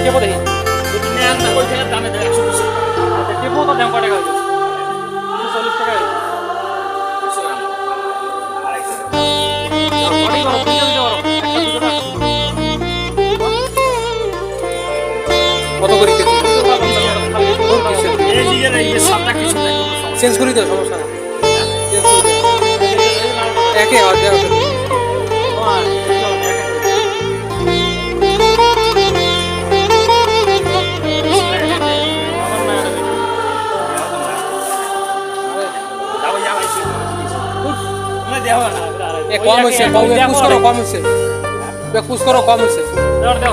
টেপো দেখি দামে দেয় 120 টেপো তো দাম কত টাকা হয়েছে 40 টাকা কত করে চেঞ্জ করি তো সমস্যা নেই একে কম হয়েছে কম হয়েছে পুষ করো কম হয়েছে ওটা